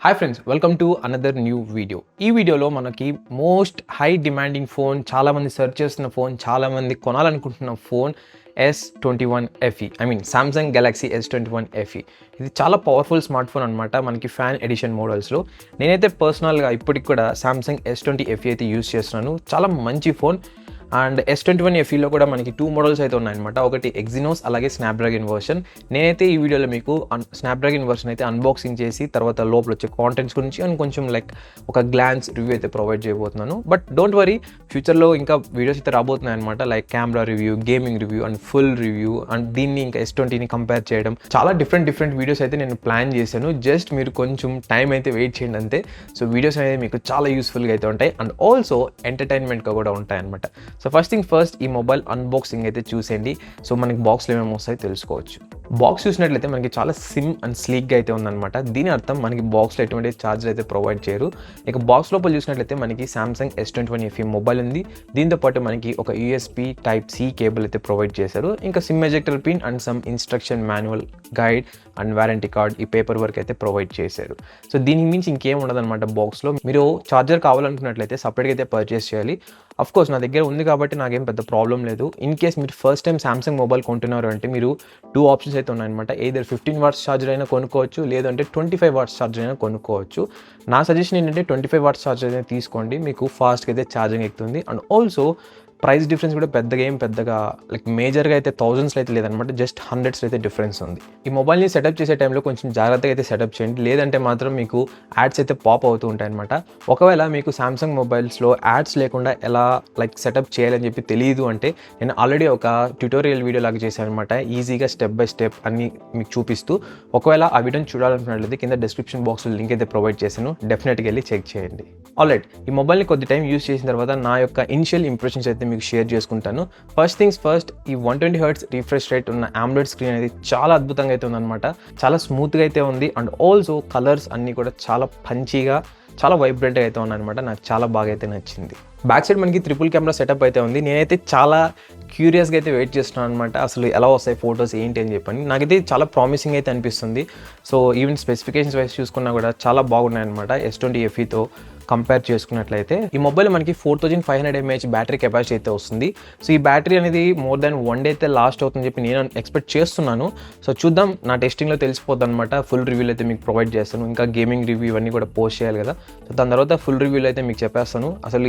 Hi friends, welcome to another new video. ఈ వీడియోలో మనకి మోస్ట్ హై డిమాండింగ్ ఫోన్, చాలామంది సెర్చ్ చేస్తున్న ఫోన్, చాలామంది కొనాలనుకుంటున్న phone S21 FE. Samsung Galaxy S21 FE. ఇది చాలా పవర్ఫుల్ స్మార్ట్ ఫోన్ అనమాట. మనకి ఫ్యాన్ ఎడిషన్ మోడల్స్లో నేనైతే పర్సనల్గా ఇప్పటికి కూడా Samsung S20 FE అయితే యూస్ చేస్తున్నాను. చాలా మంచి ఫోన్. అండ్ S21 FEలో కూడా మనకి 2 మోడల్స్ అయితే ఉన్నాయన్నమాట. ఒకటి ఎగ్జినోస్, అలాగే స్నాప్డ్రాగన్ వర్షన్. నేనైతే ఈ వీడియోలో మీకు స్నాప్డ్రాగన్ వర్షన్ అయితే అన్బాక్సింగ్ చేసి తర్వాత లోపల వచ్చే కాంటెంట్స్ గురించి అండ్ కొంచెం లైక్ ఒక గ్లాన్స్ రివ్యూ అయితే ప్రొవైడ్ చేయబోతున్నాను. బట్ డోంట్ వరీ, ఫ్యూచర్లో ఇంకా వీడియోస్ అయితే రాబోతున్నాయి అనమాట. Like camera review, gaming review and full review and దీన్ని ఇంకా S20ని కంపేర్ చేయడం, చాలా డిఫరెంట్ వీడియోస్ అయితే నేను ప్లాన్ చేశాను. జస్ట్ మీరు కొంచెం టైం అయితే వెయిట్ చేయండి అంతే. సో వీడియోస్ అనేది మీకు చాలా యూస్ఫుల్గా అయితే ఉంటాయి అండ్ ఆల్సో ఎంటర్టైన్మెంట్గా కూడా ఉంటాయి అనమాట. సో ఫస్ట్ థింగ్ ఫస్ట్, ఈ మొబైల్ అన్బాక్సింగ్ అయితే చూసేయండి. సో మనకి బాక్స్లో ఏమేమి వస్తాయో తెలుసుకోవచ్చు. బాక్స్ చూసినట్లయితే మనకి చాలా సిమ్ అండ్ స్లీక్గా అయితే ఉందన్నమాట. దీని అర్థం మనకి బాక్స్లో ఎటువంటి ఛార్జర్ అయితే ప్రొవైడ్ చేయరు. ఇక బాక్స్ లోపల చూసినట్లయితే మనకి Samsung S21 FE మొబైల్ ఉంది. దీంతో పాటు మనకి ఒక USB Type-C కేబుల్ అయితే ప్రొవైడ్ చేశారు. ఇంకా SIM ejector pin and some instruction manual, guide and warranty card, ఈ పేపర్ వర్క్ అయితే ప్రొవైడ్ చేశారు. సో దీనికి మించి ఇంకేం ఉండదన్నమాట బాక్స్లో. మీరు ఛార్జర్ కావాలనుకున్నట్లయితే సపరేట్గా అయితే పర్చేస్ చేయాలి. అఫ్ కోర్స్ నా దగ్గర ఉంది కాబట్టి నాకేం పెద్ద ప్రాబ్లం లేదు. ఇన్ కేస్ మీరు ఫస్ట్ టైం Samsung మొబైల్ కొంటున్నారు అంటే మీరు 2 ఆప్షన్స్ అయితే ఉన్నాయన్నమాట. ఎయిదర్ 15 వాట్స్ ఛార్జర్ అయినా కొనుక్కోవచ్చు, లేదంటే 25 వాట్స్ ఛార్జర్ అయినా కొనుక్కోవచ్చు. నా సజెషన్ ఏంటంటే 25 వాట్స్ ఛార్జర్ అయినా తీసుకోండి, మీకు ఫాస్ట్గా అయితే ఛార్జింగ్ ఎక్కుతుంది. అండ్ ఆల్సో ప్రైస్ డిఫరెన్స్ కూడా పెద్దగా లైక్ మేజర్గా అయితే థౌజండ్స్లో అయితే లేదనమాట, జస్ట్ హండ్రెడ్స్లో అయితే డిఫరెన్స్ ఉంది. ఈ మొబైల్ని సెటప్ చేసే టైంలో కొంచెం జాగ్రత్తగా అయితే సెటప్ చేయండి, లేదంటే మాత్రం మీకు యాడ్స్ అయితే పాప్ అవుతూ ఉంటాయి అనమాట. ఒకవేళ మీకు Samsung మొబైల్స్లో యాడ్స్ లేకుండా ఎలా లైక్ సెటప్ చేయాలని చెప్పి తెలియదు అంటే నేను ఆల్రెడీ ఒక ట్యూటోరియల్ వీడియో లాగా చేశాను అనమాట, ఈజీగా స్టెప్ బై స్టెప్ అన్ని మీకు చూపిస్తూ. ఒకవేళ ఆ వీడియోని చూడాలనుకున్నట్లయితే కింద డిస్క్రిప్షన్ బాక్స్లో లింక్ అయితే ప్రొవైడ్ చేశాను, డెఫినెట్గా వెళ్ళి చెక్ చేయండి. ఆల్రైట్, ఈ మొబైల్ని కొద్ది టైం యూస్ చేసిన తర్వాత నా యొక్క ఇనిషియల్ ఇంప్రెషన్స్ అయితే మీకు షేర్ చేసుకుంటాను. ఫస్ట్ థింగ్స్ ఫస్ట్, ఈ 120 Hz రిఫ్రెష్ రేట్ ఉన్న AMOLED స్క్రీన్ అనేది చాలా అద్భుతంగా అయితే ఉందన్నమాట. చాలా స్మూత్గా అయితే ఉంది అండ్ ఆల్సో కలర్స్ అన్నీ కూడా చాలా పంచీగా, చాలా వైబ్రెంట్గా అయితే ఉన్నాయన్నమాట. నాకు చాలా బాగా అయితే నచ్చింది. బ్యాక్ సైడ్ మనకి ట్రిపుల్ కెమెరా సెటప్ అయితే ఉంది. నేనైతే చాలా క్యూరియస్గా అయితే వెయిట్ చేస్తున్నాను అనమాట, అసలు ఎలా వస్తాయి ఫొటోస్ ఏంటి అని చెప్పని. నాకైతే చాలా ప్రామిసింగ్ అయితే అనిపిస్తుంది. సో ఈవెన్ స్పెసిఫికేషన్స్ వైస్ చూసుకున్నా కూడా చాలా బాగున్నాయి అనమాట S20 FEతో కంపేర్ చేసుకున్నట్లయితే. ఈ మొబైల్ మనకి 4500 mAh బ్యాటరీ కెపాసిటీ అయితే వస్తుంది. సో ఈ బ్యాటరీ అనేది మోర్ దాన్ 1 డే అయితే లాస్ట్ అవుతుందని చెప్పి నేను ఎక్స్పెక్ట్ చేస్తున్నాను. సో చూద్దాం, నా టెస్టింగ్లో తెలిసిపోద్ది అనమాట. ఫుల్ రివ్యూలు అయితే మీకు ప్రొవైడ్ చేస్తాను. ఇంకా గేమింగ్ రివ్యూ ఇవన్నీ కూడా పోస్ట్ చేయాలి కదా. సో దాని తర్వాత ఫుల్ రివ్యూలు అయితే మీకు చెప్పేస్తాను అసలు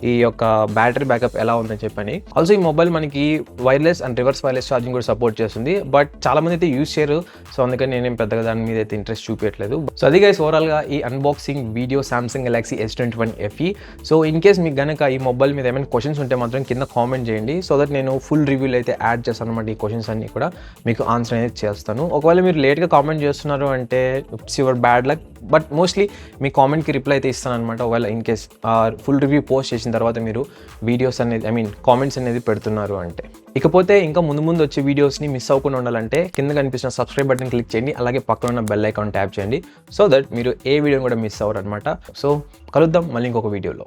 ఈ యొక్క బ్యాటరీ బ్యాకప్ ఎలా ఉందని చెప్పని. ఆల్సో ఈ మొబైల్ మనకి wireless and reverse wireless charging కూడా సపోర్ట్ చేస్తుంది. బట్ చాలామంది అయితే యూస్ చేయరు. సో అందుకని నేనేం పెద్దగా దాని మీద అయితే ఇంట్రెస్ట్ చూపించట్లేదు. సో అది గైస్ ఓవరాల్గా ఈ unboxing video Samsung Galaxy S21 FE. So in case మీకు కనుక ఈ మొబైల్ మీద ఏమైనా క్వశ్చన్స్ ఉంటే మాత్రం కింద కామెంట్ చేయండి, సో దట్ నేను ఫుల్ రివ్యూలు అయితే యాడ్ చేస్తాను అనమాట. ఈ క్వశ్చన్స్ అన్ని కూడా మీకు ఆన్సర్ అనేది చేస్తాను. ఒకవేళ మీరు లేట్గా కామెంట్ చేస్తున్నారు అంటే it's your bad luck, but mostly మీ కామెంట్కి రిప్లై అయితే ఇస్తాను అనమాట. ఒకవేళ in case full review post చేసిన తర్వాత మీరు వీడియోస్ అనేది కామెంట్స్ అనేది పెడుతున్నారు అంటే. ఇకపోతే ఇంకా ముందు వచ్చే వీడియోస్ని మిస్ అవ్వకుండా ఉండాలంటే కింద కనిపిస్తున్న సబ్స్క్రైబ్ బటన్ క్లిక్ చేయండి, అలాగే పక్కన ఉన్న బెల్ ఐకాన్ ట్యాప్ చేయండి, సో దట్ మీరు ఏ వీడియోని కూడా మిస్ అవ్వరు అనమాట. సో కలుద్దాం మళ్ళీ ఇంకొక వీడియోలో.